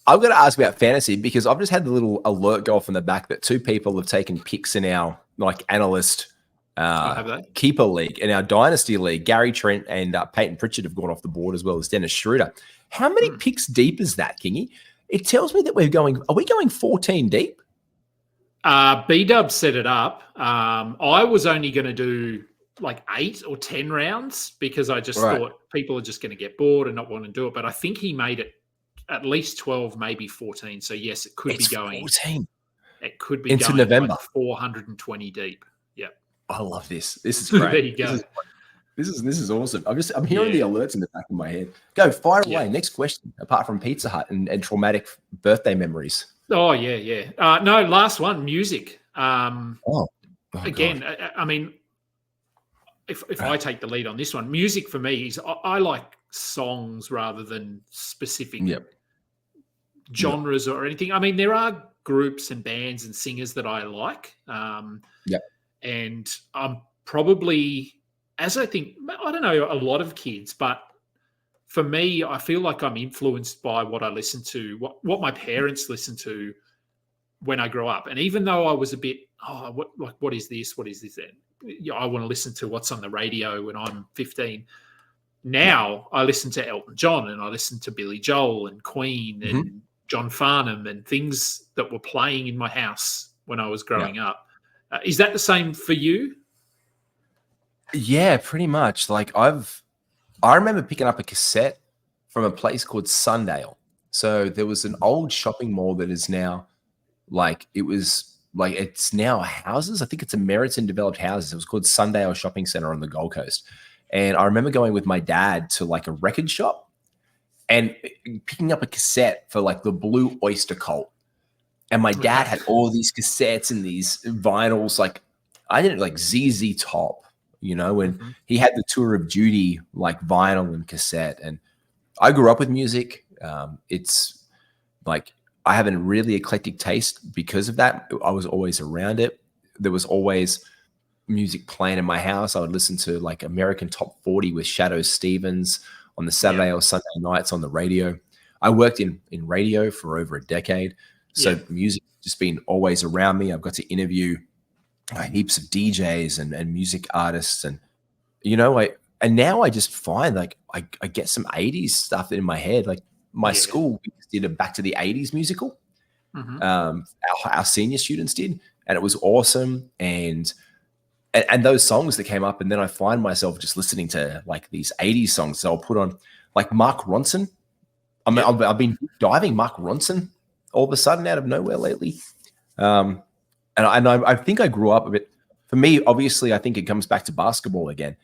I've got to ask about fantasy because I've just had the little alert go off in the back that 2 people have taken picks in our analyst keeper league. In our dynasty league, Gary Trent and Peyton Pritchard have gone off the board, as well as Dennis Schroeder. How many picks deep is that, Kingy? It tells me that are we going 14 deep? B-Dub set it up. I was only going to do like 8 or 10 rounds because I just thought people are just going to get bored and not want to do it. But I think he made it at least 12, maybe 14. So yes, it could be going 14. It could be into going November. Like 420 deep. Yeah. I love this. This is great. There you go. This is awesome. I'm hearing the alerts in the back of my head. Go fire away. Next question. Apart from Pizza Hut and traumatic birthday memories. Oh yeah. No, last one. Music. Again, God. I mean, if I take the lead on this one, music for me is I like songs rather than specific genres or anything. I mean, there are groups and bands and singers that I like. And I'm probably, as I think, I don't know, a lot of kids, but for me, I feel like I'm influenced by what I listen to, what my parents listen to. when I grew up. And even though I was a bit, what is this? What is this then? I want to listen to what's on the radio when I'm 15. Now I listen to Elton John and I listen to Billy Joel and Queen and John Farnham and things that were playing in my house when I was growing up. Is that the same for you? Yeah, pretty much. Like I remember picking up a cassette from a place called Sundale. So there was an old shopping mall that is now it's now houses. I think it's a Meriton developed houses. It was called Sundale Shopping Center on the Gold Coast. And I remember going with my dad to like a record shop and picking up a cassette for like the Blue Oyster Cult. And my dad had all these cassettes and these vinyls. Like I did like ZZ Top, and he had the Tour of Duty like vinyl and cassette. And I grew up with music. It's like I have a really eclectic taste because of that. I was always around it. There was always music playing in my house. I would listen to like American Top 40 with Shadow Stevens on the Saturday or Sunday nights on the radio. I worked in radio for over a decade. So music has just been always around me. I've got to interview heaps of DJs and music artists. And, and now I just find like I get some 80s stuff in my head. Like my school did a Back to the 80s musical. Our senior students did. And it was awesome. And those songs that came up, and then I find myself just listening to like these 80s songs. So I'll put on like Mark Ronson. I've been diving Mark Ronson all of a sudden out of nowhere lately. And I think I grew up a bit. For me, obviously, I think it comes back to basketball again.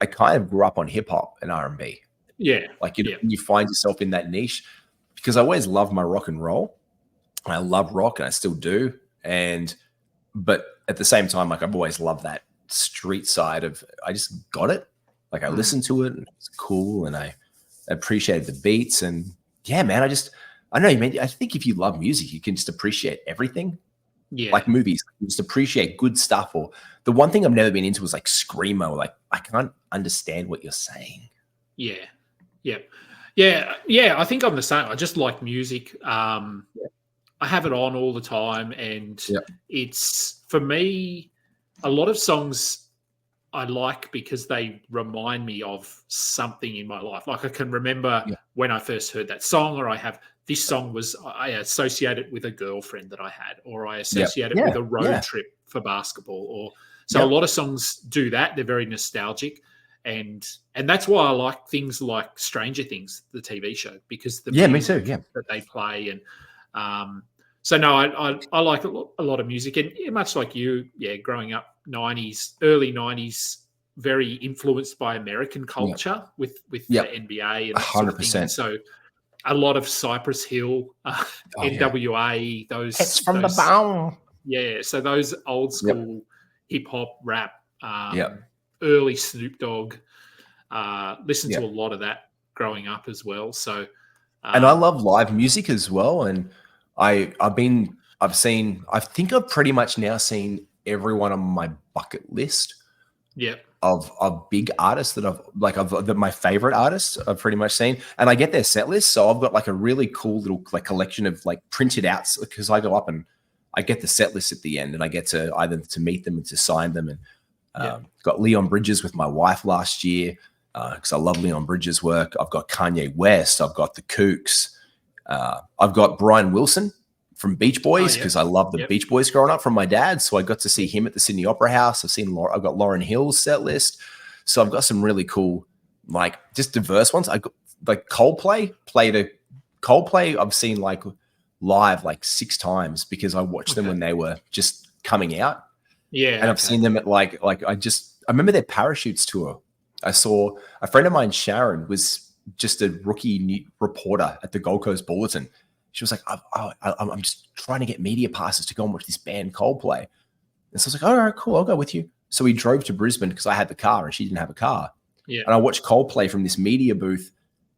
I kind of grew up on hip hop and R&B. Yeah. Like you find yourself in that niche because I always loved my rock and roll. I love rock and I still do. But at the same time, like I've always loved that street side of, I just got it. Like I listened to it and it's cool and I appreciated the beats. And yeah, man, I know you mean, I think if you love music, you can just appreciate everything. Yeah. Like movies, you just appreciate good stuff. Or the one thing I've never been into was like screamo. Like I can't understand what you're saying. Yeah. I think I'm the same. I just like music. I have it on all the time, and it's, for me, a lot of songs I like because they remind me of something in my life. Like I can remember when I first heard that song, or I have this song I associate it with a girlfriend that I had, or I associate it with a road trip for basketball. So a lot of songs do that. They're very nostalgic. And that's why I like things like Stranger Things, the TV show, because the music that they play. And so no, I like a lot of music, and much like you, growing up early 90s, very influenced by American culture with the NBA and that sort of thing. And so a lot of Cypress Hill, NWA, those. It's from the bone. Yeah, so those old school hip hop rap. Early Snoop Dogg, listened to a lot of that growing up as well. So, and I love live music as well. And I think I've pretty much now seen everyone on my bucket list. Of big artists that my favorite artists I've pretty much seen, and I get their set list. So I've got like a really cool little like collection of like printed outs because I go up and I get the set list at the end, and I get to either to meet them and to sign them. And got Leon Bridges with my wife last year because I love Leon Bridges' work. I've got Kanye West. I've got the Crooks. I've got Brian Wilson from Beach Boys because I love the Beach Boys growing up from my dad. So I got to see him at the Sydney Opera House. I've got Lauryn Hill's set list. So I've got some really cool, like just diverse ones. I got like Coldplay. I've seen like live like 6 times because I watched them when they were just coming out. Yeah. And I've seen them at I remember their Parachutes tour. I saw a friend of mine, Sharon, was just a rookie reporter at the Gold Coast Bulletin. She was like, I'm just trying to get media passes to go and watch this band Coldplay. And so I was like, all right, cool, I'll go with you. So we drove to Brisbane because I had the car and she didn't have a car. Yeah. And I watched Coldplay from this media booth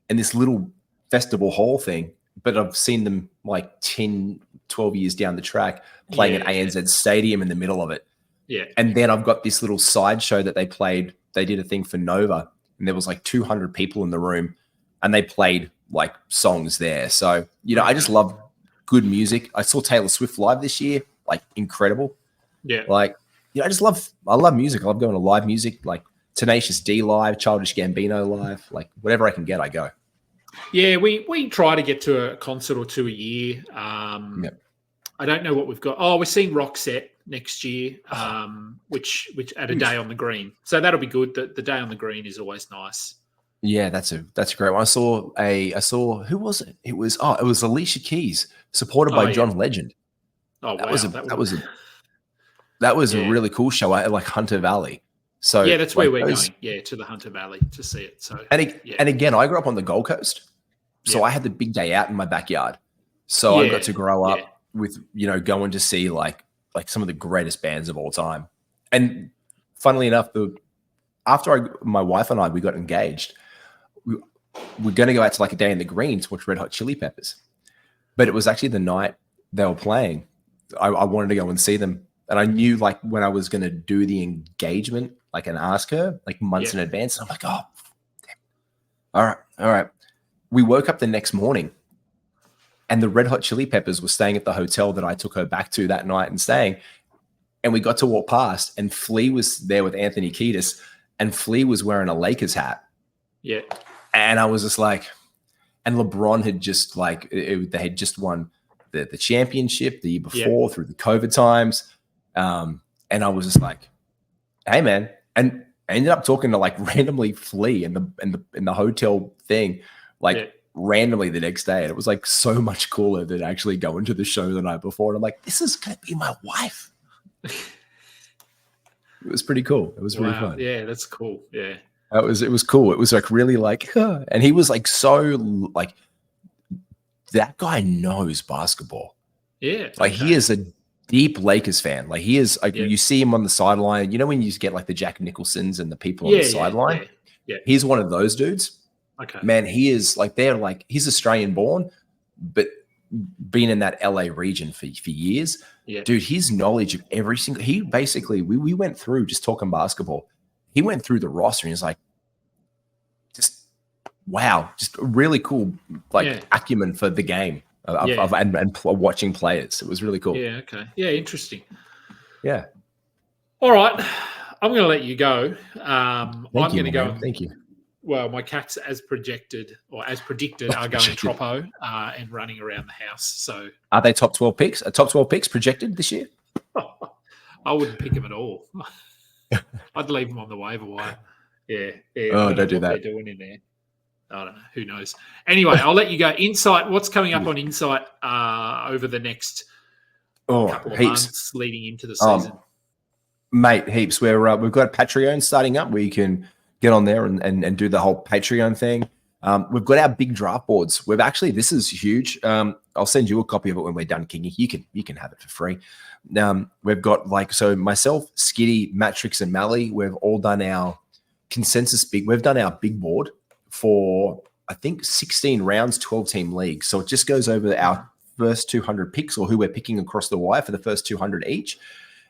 in this little festival hall thing. But I've seen them like 10, 12 years down the track playing at ANZ Stadium in the middle of it. Yeah. And then I've got this little sideshow that they played. They did a thing for Nova and there was like 200 people in the room and they played like songs there. So, I just love good music. I saw Taylor Swift live this year, like incredible. Yeah. Like, I love music. I love going to live music, like Tenacious D live, Childish Gambino live, like whatever I can get, I go. Yeah, we try to get to a concert or two a year. I don't know what we've got. Oh, we're seeing Roxette next year, which at a day on the green. So that'll be good. The day on the green is always nice. Yeah, that's a great one. I saw who was it? It was Alicia Keys, supported by John Legend. Oh, wow. That was a really cool show at like Hunter Valley. So yeah, that's where we're going. Yeah, to the Hunter Valley to see it. So and again, I grew up on the Gold Coast, so I had the big day out in my backyard. So I got to grow up with going to see like some of the greatest bands of all time. And funnily enough, after my wife and we got engaged, we're going to go out to like a day in the green to watch Red Hot Chili Peppers. But it was actually the night they were playing. I wanted to go and see them. And I knew like when I was going to do the engagement, like and ask her like months in advance. And I'm like, oh, damn. All right. We woke up the next morning and the Red Hot Chili Peppers were staying at the hotel that I took her back to that night and staying. And we got to walk past and Flea was there with Anthony Kiedis and Flea was wearing a Lakers hat. Yeah. And I was just like, and LeBron had just like, they had just won the championship the year before through the COVID times. And I was just like, hey man. And I ended up talking to like randomly Flea in the hotel thing, like randomly the next day. And it was like so much cooler than actually going to the show the night before. And I'm like, this is going to be my wife. It was pretty cool. It was really fun. Yeah, that's cool. Yeah. It was cool. It was like really like, and he was like so like that guy knows basketball. Yeah, like he is a deep Lakers fan. Like he is like you see him on the sideline. You know when you get like the Jack Nicholsons and the people on the sideline. Yeah, he's one of those dudes. Okay, man, he is like he's Australian born, but been in that LA region for years. Yeah, dude, his knowledge of every single he basically we went through just talking basketball. He went through the roster and he's like, just wow, just really cool, like acumen for the game and watching players. It was really cool. Yeah. Okay. Yeah. Interesting. Yeah. All right. I'm going to let you go. I'm going to go. Thank you. Well, my cats, as predicted, are going troppo and running around the house. So, are they top 12 picks? Top 12 picks projected this year? I wouldn't pick them at all. I'd leave them on the waiver wire. Yeah. Oh, don't do that. They're doing in there. I don't know. Who knows? Anyway, I'll let you go. Insight. What's coming up on Insight over the next couple of months leading into the season? Mate, heaps. We've got Patreon starting up where you can get on there and do the whole Patreon thing. We've got our big draft boards. This is huge. I'll send you a copy of it when we're done, Kingy. You can have it for free. We've got myself, Skitty, Matrix, and Mally. We've all done our consensus we've done our big board for I think 16 rounds, 12-team league. So it just goes over our first 200 picks or who we're picking across the wire for the first 200 each.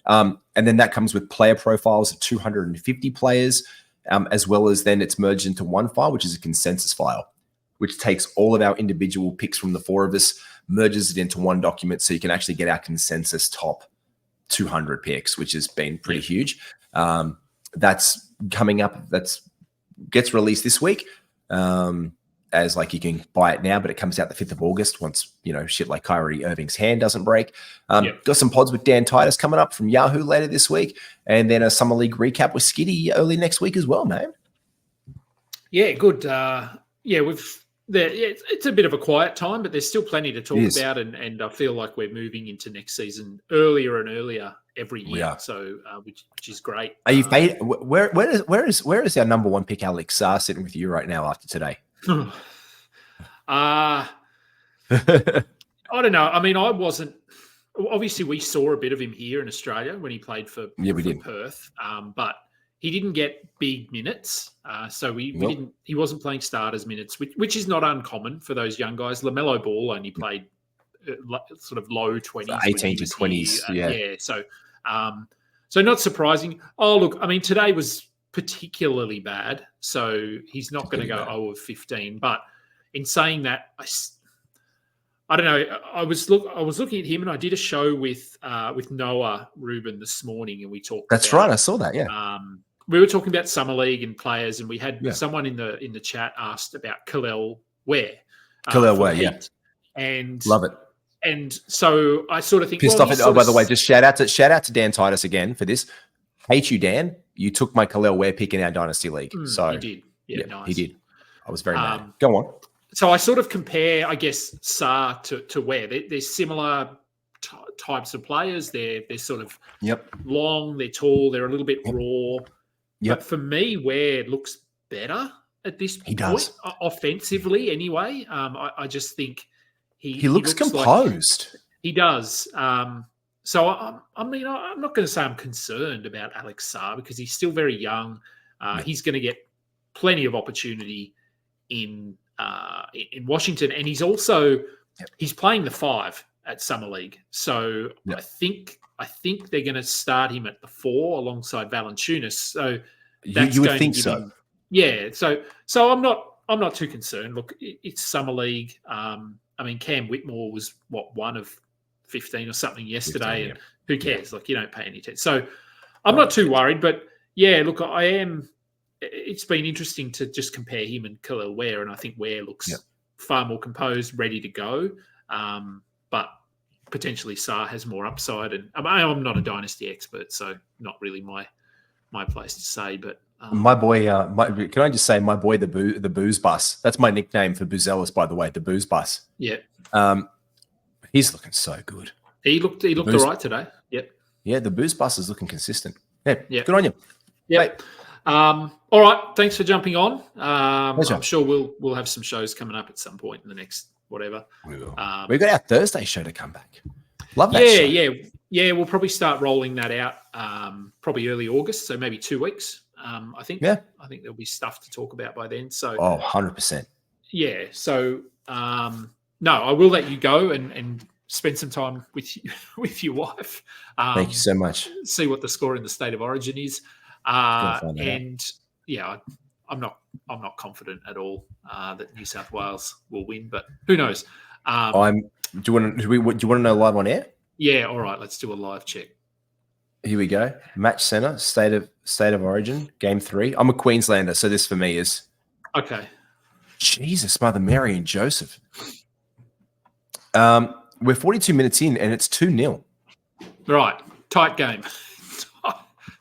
And then that comes with player profiles of 250 players, as well as then it's merged into one file, which is a consensus file, which takes all of our individual picks from the four of us, merges it into one document so you can actually get our consensus top 200 picks, which has been pretty huge. That's coming up. Gets released this week. As you can buy it now, but it comes out the 5th of August once, shit like Kyrie Irving's hand doesn't break. Got some pods with Dan Titus coming up from Yahoo later this week, and then a Summer League recap with Skitty early next week as well, man. Yeah, good. It's a bit of a quiet time, but there's still plenty to talk about, and I feel like we're moving into next season earlier and earlier every year. So, which is gret. Are you where is our number one pick, Alex, sitting with you right now after today? I don't know. I mean, I wasn't. Obviously, we saw a bit of him here in Australia when he played for Perth, but he didn't get big minutes. So we didn't. He wasn't playing starters minutes, which is not uncommon for those young guys. LaMelo Ball only played sort of low 20s, 18 to 20s. So not surprising. Oh, look, I mean, today was particularly bad, so he's not going to go 0 of 15. But in saying that, I don't know. I was looking at him, and I did a show with Noah Rubin this morning, and we talked. That's right. I saw that. Yeah. We were talking about summer league and players, and we had someone in the chat asked about Kalel Ware. Kalel Ware, yeah, and love it. And so I sort of think pissed off. By the way, just shout out to Dan Titus again for this. Hate you, Dan. You took my Kalel Ware pick in our Dynasty League. So he did. Yeah, nice. He did. I was very mad. Go on. So I sort of compare, I guess, Saar to Ware. They're similar types of players. They're sort of long, they're tall, they're a little bit raw. But for me, Ware looks better at this point. Does. Offensively anyway. I just think he looks composed. Like he does. So, I mean, I'm not going to say I'm concerned about Alex Saar because he's still very young. He's going to get plenty of opportunity in Washington, and he's also he's playing the 5 at Summer League. So I think they're going to start him at the 4 alongside Valanciunas. So that's you would think so. Him, yeah. So I'm not too concerned. Look, it's Summer League. I mean, Cam Whitmore was one of 15 or something yesterday, and who cares? Like, you don't pay any attention. So I'm not too worried, but yeah, look, I am. It's been interesting to just compare him and Kalel Ware, and I think Ware looks far more composed, ready to go. But potentially Saar has more upside, and I'm not a dynasty expert, so not really my place to say. But my boy, can I just say, my boy, the Booze Bus. That's my nickname for Buzelis, by the way, the Booze Bus. Yeah. He's looking so good. He looked all right today. Yep. Yeah, the Booze Bus is looking consistent. Yeah. Good on you. Yeah. All right. Thanks for jumping on. I'm sure we'll have some shows coming up at some point in the next whatever. We will. We've got our Thursday show to come back. Love that show. Yeah. We'll probably start rolling that out probably early August, so maybe 2 weeks. I think. Yeah. I think there'll be stuff to talk about by then. So. 100%. Yeah. So. No, I will let you go and spend some time with your wife. Thank you so much. See what the score in the State of Origin is. And yeah, I'm not confident at all that New South Wales will win, but who knows? Do you want to know live on air? Yeah, all right. Let's do a live check. Here we go. Match center, State of Origin, Game 3. I'm a Queenslander, so this for me is okay. Jesus, Mother Mary and Joseph. We're 42 minutes in, and it's 2-0. Right, tight game.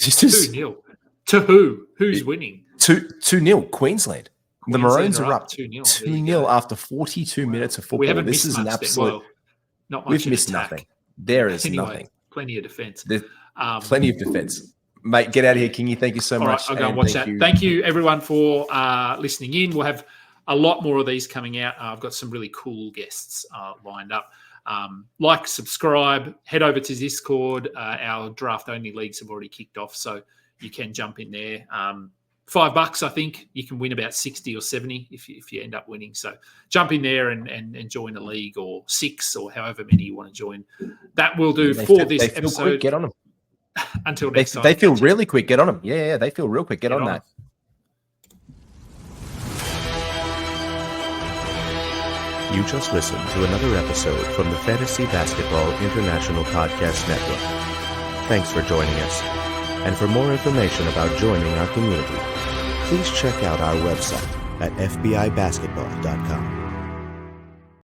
2-0. To who? Who's winning? 2-0, Queensland. The Maroons are up 2-0 after 42 minutes of football. We haven't this is an absolute. Not much. We've missed nothing. There is nothing. Plenty of defense. Plenty of defense. Mate, get out of here, Kingy. Thank you so much. Right, I'll go and watch that. Thank you, everyone, for listening in. We'll have a lot more of these coming out. I've got some really cool guests lined up. Like, subscribe, head over to Discord. Our draft-only leagues have already kicked off, so you can jump in there. $5, I think. You can win about 60 or 70 if you end up winning. So jump in there and join a league, or 6, or however many you want to join. That will do for this episode. Quick. Get on them. Until next time. They feel really quick. Get on them. Yeah, they feel real quick. Get on that. You just listened to another episode from the Fantasy Basketball International Podcast Network. Thanks for joining us. And for more information about joining our community, please check out our website at fbibasketball.com.